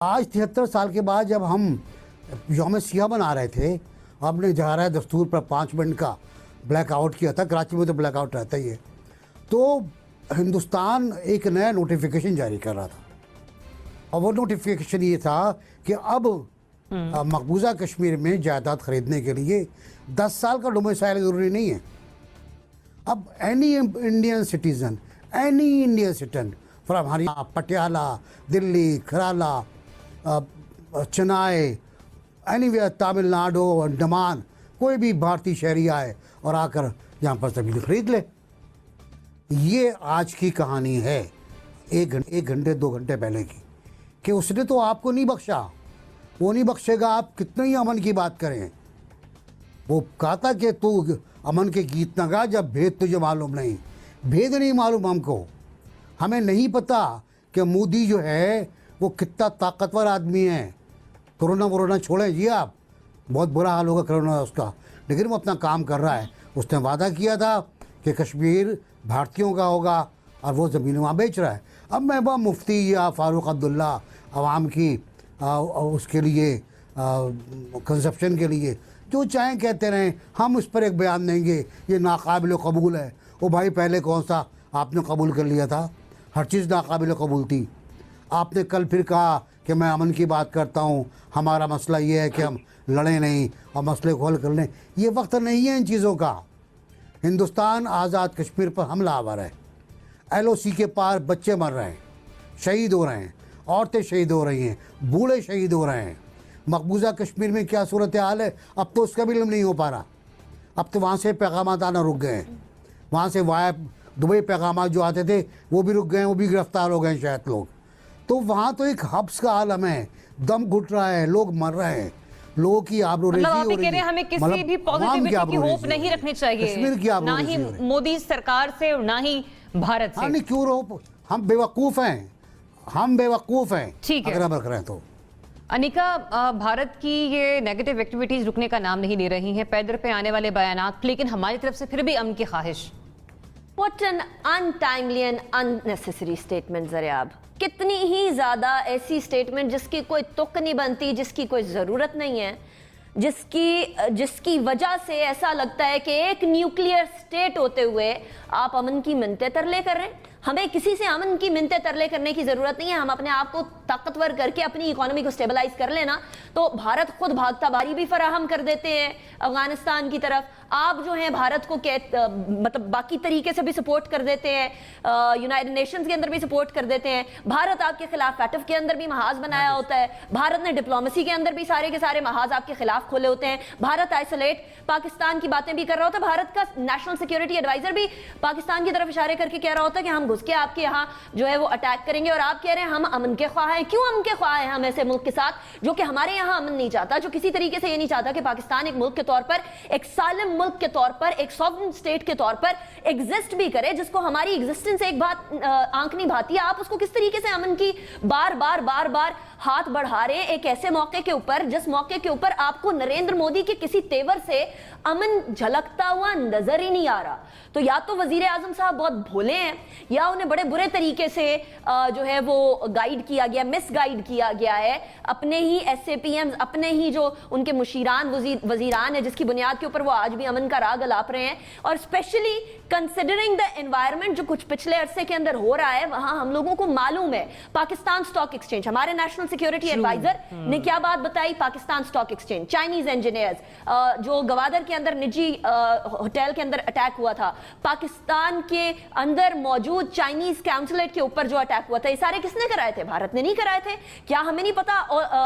آج 73 سال کے بعد جب ہم یوم سیاہ منا رہے تھے، ہم نے جہارہ دستور پر 5 منٹ کا بلیک آؤٹ کیا تھا. کراچی میں تو بلیک آؤٹ رہتا ہی ہے. تو ہندوستان ایک نیا نوٹیفیکیشن جاری کر رہا تھا، اور وہ نوٹیفیکیشن یہ تھا کہ اب مقبوضہ کشمیر میں جائیداد خریدنے کے لیے 10 سال کا ڈومیسائل ضروری نہیں ہے. اب any Indian citizen from Haryana, Patiala, Delhi, Kerala, Chennai, anywhere, Tamil Nadu, Andaman, کوئی بھی بھارتی شہری آئے اور آ کر یہاں پر زمین خرید لے. یہ آج کی کہانی ہے، ایک گھنٹے 2 گھنٹے پہلے کی، کہ اس نے تو آپ کو نہیں بخشا، وہ نہیں بخشے گا. آپ کتنے ہی امن کی بات کریں. وہ کہا تھا کہ تو امن کے گیت نہ گا جب بھید تجھے معلوم نہیں. بھید نہیں معلوم ہم کو، ہمیں نہیں پتا کہ مودی جو ہے وہ کتنا طاقتور آدمی ہے. کرونا چھوڑیں جی، آپ بہت برا حال ہوگا کرونا اس کا، لیکن وہ اپنا کام کر رہا ہے. اس نے وعدہ کیا تھا کہ کشمیر بھارتیوں کا ہوگا اور وہ زمین وہاں بیچ رہا ہے. اب میں مفتی یا فاروق عبداللہ عوام کی اس کے لیے کنسپشن کے لیے جو چاہیں کہتے رہیں، ہم اس پر ایک بیان دیں گے یہ ناقابل قبول ہے. وہ بھائی پہلے کون سا آپ نے قبول کر لیا تھا؟ ہر چیز ناقابل قبول تھی. آپ نے کل پھر کہا کہ میں امن کی بات کرتا ہوں، ہمارا مسئلہ یہ ہے کہ ہم لڑیں نہیں اور مسئلے کو حل کر لیں. یہ وقت نہیں ہے ان چیزوں کا. ہندوستان آزاد کشمیر پر حملہ آور ہے. LOC کے پار بچے مر رہے ہیں، شہید ہو رہے ہیں، عورتیں شہید ہو رہی ہیں، بوڑھے شہید ہو رہے ہیں. مقبوضہ کشمیر میں کیا صورتحال ہے اب تو اس کا بھی علم نہیں ہو پا رہا. اب تو وہاں سے پیغامات آنا رک گئے ہیں، وہاں سے وائب دبئی پیغامات جو آتے تھے وہ بھی رک گئے ہیں، وہ بھی گرفتار ہو گئے ہیں شاید لوگ. تو وہاں تو ایک حبس کا عالم ہے، دم گھٹ رہا ہے، لوگ مر رہے ہیں، لوگوں کی آبروریزی ہو رہی ہے. کہہ رہے ہیں ہمیں کسی بھی پوزیٹیوٹی کی ہوپ نہیں رکھنی چاہیے، نہ ہی مودی سرکار سے اور نہ ہی بھارت سے. نہیں کیوں رہو، ہم بیوقوف ہیں، اگر ہم رکھ رہے ہیں تو. انیکا، بھارت کی یہ نیگیٹو ایکٹیویٹیز رکنے کا نام نہیں لے رہی ہیں، پیدر پہ آنے والے بیانات، لیکن ہماری طرف سے پھر بھی امن کی خواہش. What an untimely and unnecessary statement زریاب. کتنی ہی زیادہ ایسی سٹیٹمنٹ جس کی کوئی تک نہیں بنتی، جس کی کوئی ضرورت نہیں ہے، جس کی وجہ سے ایسا لگتا ہے کہ ایک نیوکلیئر سٹیٹ ہوتے ہوئے آپ امن کی منتیں ترلے کر رہے ہیں. ہمیں کسی سے امن کی منتیں ترلے کرنے کی ضرورت نہیں ہے. ہم اپنے آپ کو طاقتور کر کے اپنی اکانومی کو سٹیبلائز کر لینا تو بھارت خود بھاگتا باری بھی فراہم کر دیتے ہیں افغانستان کی طرف. آپ جو ہیں بھارت کو مطلب باقی طریقے سے بھی سپورٹ کر دیتے ہیں، یونائٹڈ نیشنز کے اندر بھی سپورٹ کر دیتے ہیں. بھارت آپ کے خلاف فیٹو کے اندر بھی محاذ بنایا ہوتا ہے. بھارت نے ڈپلومیسی کے اندر بھی سارے کے سارے محاذ آپ کے خلاف کھولے ہوتے ہیں. بھارت آئسولیٹ پاکستان کی باتیں بھی کر رہا ہوتا ہے. بھارت کا نیشنل سیکیورٹی ایڈوائزر بھی پاکستان کی طرف اشارے کر کے کہہ رہا ہوتا ہے کہ ہم گھس کے آپ کے یہاں جو ہے وہ اٹیک کریں گے، اور آپ کہہ رہے ہیں ہم امن کے خواہ ہیں. کیوں امن کے خواہ ہیں ہم ایسے ملک کے ساتھ جو کہ ہمارے یہاں امن نہیں چاہتا، جو کسی طریقے سے یہ نہیں چاہتا کہ پاکستان ایک ملک کے طور پر، ایک سالم ملک کے طور پر، ایک سوورن سٹیٹ کے طور پر ایگزسٹ بھی کرے، جس کو ہماری ایگزسٹنس ایک بات آنکھ نہیں بھاتی ہے. آپ اس کو کس طریقے سے امن کی بار بار ہاتھ بڑھا رہے ہیں ایک ایسے موقع کے اوپر جس موقع کے اوپر آپ کو نریندر مودی کے کسی تیور سے امن جھلکتا ہوا نظر ہی نہیں آ رہا. تو یا تو وزیر اعظم صاحب بہت بھولے ہیں، یا انہیں بڑے برے طریقے سے جو ہے وہ گائیڈ کیا گیا، مس گائیڈ کیا گیا ہے. اپنے ہی SAPMs، اپنے ہی جو ان کے مشیران وزیران ہیں جس کی بنیاد کے اوپر وہ آج بھی امن کا راگ الاپ رہے ہیں. اور اسپیشلی کنسیڈرنگ دا انوائرمنٹ جو کچھ پچھلے عرصے کے اندر ہو رہا ہے، وہاں ہم لوگوں کو معلوم ہے پاکستان سٹاک ایکسچینج، ہمارے نیشنل سیکیورٹی ایڈوائزر نے کیا بات بتائی. Pakistan stock exchange, Chinese engineers جو گوادر کے اندر نجی ہوٹل کے اندر اٹیک ہوا تھا، پاکستان کے اندر موجود چائنیز کونسلیٹ کے اوپر جو اٹیک ہوا تھا، یہ سارے کس نے کرائے تھے؟ بھارت نے نہیں کرائے تھے. کیا ہمیں نہیں پتا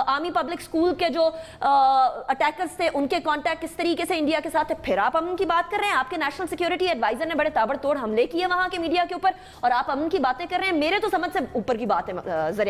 آرمی پبلک اسکول کے جو اٹیکرز تھے ان کے کانٹیکٹ کس طریقے سے انڈیا کے ساتھ ہے؟ پھر آپ امن کی بات کر رہے ہیں. آپ کے نیشنل سیکیورٹی ایڈوائزر نے بڑے تابڑ توڑ حملے کیے وہاں کے میڈیا کے اوپر، اور آپ امن کی باتیں کر رہے ہیں. میرے تو سمجھ سے اوپر کی بات ہے.